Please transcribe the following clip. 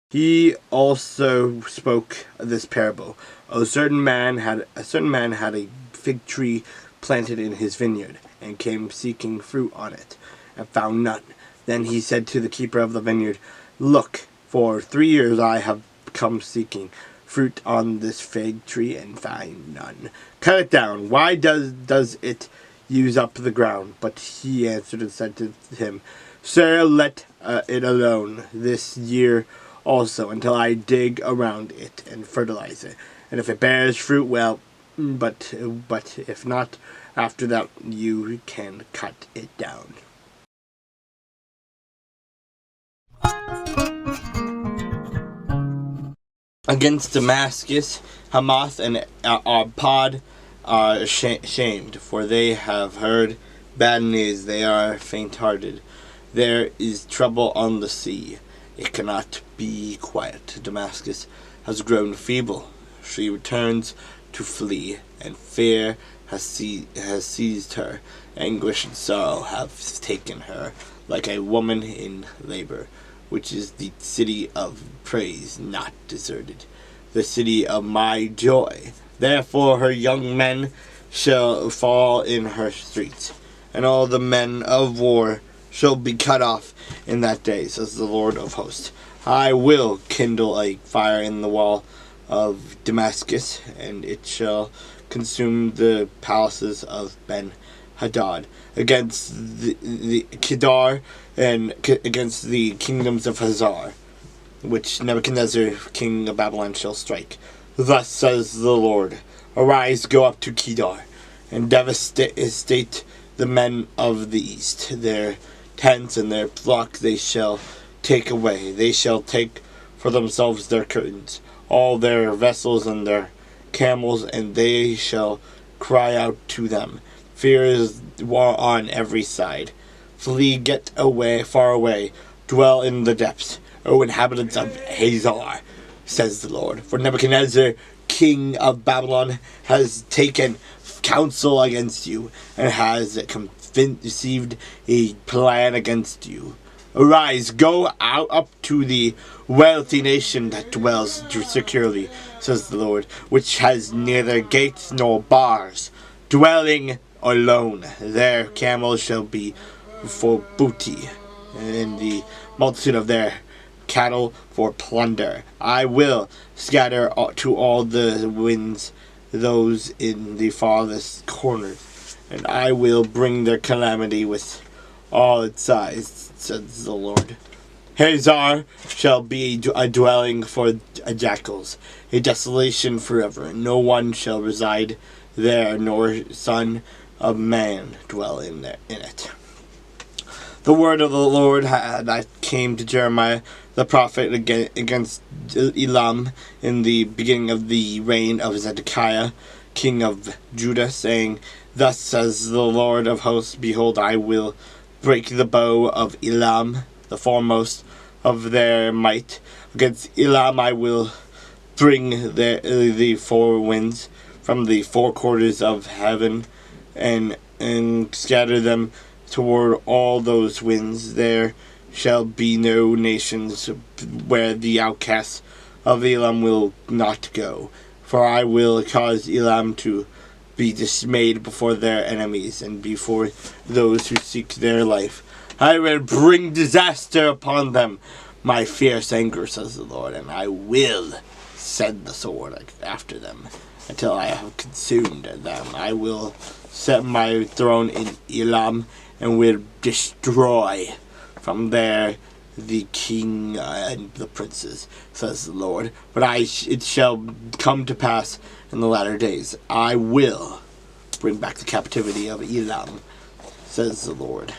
He also spoke this parable. A certain man had a fig tree planted in his vineyard, and came seeking fruit on it, and found none. Then he said to the keeper of the vineyard, "Look, for 3 years I have come seeking fruit on this fig tree, and find none. Cut it down. Why does it use up the ground?" But he answered and said to him, "Sir, let it alone this year also, until I dig around it and fertilize it. And if it bears fruit, well, but if not, after that you can cut it down." Against Damascus, Hamath and Arpad are ashamed, for they have heard bad news. They are faint-hearted. There is trouble on the sea. It cannot be quiet. Damascus has grown feeble. She returns to flee, and fear has seized her. Anguish and sorrow have taken her, like a woman in labor, which is the city of praise, not deserted, the city of my joy. Therefore her young men shall fall in her streets, and all the men of war shall be cut off in that day, says the Lord of hosts. I will kindle a fire in the wall of Damascus, and it shall consume the palaces of Ben-Hadad, against the Kedar, and against the kingdoms of Hazar, which Nebuchadnezzar, king of Babylon, shall strike. Thus says the Lord, Arise, go up to Kedar, and devastate the men of the east. Their tents and their flock they shall take away. They shall take for themselves their curtains, all their vessels and their camels, and they shall cry out to them. Fear is war on every side. Flee, get away, far away, dwell in the depths, O inhabitants of Hazor, says the Lord. For Nebuchadnezzar, king of Babylon, has taken counsel against you, and has conceived a plan against you. Arise, go out up to the wealthy nation that dwells securely, says the Lord, which has neither gates nor bars, dwelling alone. Their camels shall be for booty, and the multitude of their cattle for plunder. I will scatter to all the winds those in the farthest corners, and I will bring their calamity with all its size, says the Lord. Hazor shall be a dwelling for jackals, a desolation forever. No one shall reside there, nor son of man dwell in it. The word of the Lord that came to Jeremiah the prophet against Elam in the beginning of the reign of Zedekiah, king of Judah, saying, Thus says the Lord of hosts, Behold, I will break the bow of Elam, the foremost of their might. Against Elam I will bring the four winds from the four quarters of heaven, and scatter them toward all those winds. There shall be no nations where the outcasts of Elam will not go. For I will cause Elam to be dismayed before their enemies, and before those who seek their life. I will bring disaster upon them, my fierce anger, says the Lord, and I will send the sword after them, until I have consumed them. I will set my throne in Elam, and will destroy from there the king and the princes, says the Lord. But it shall come to pass in the latter days, I will bring back the captivity of Elam, says the Lord.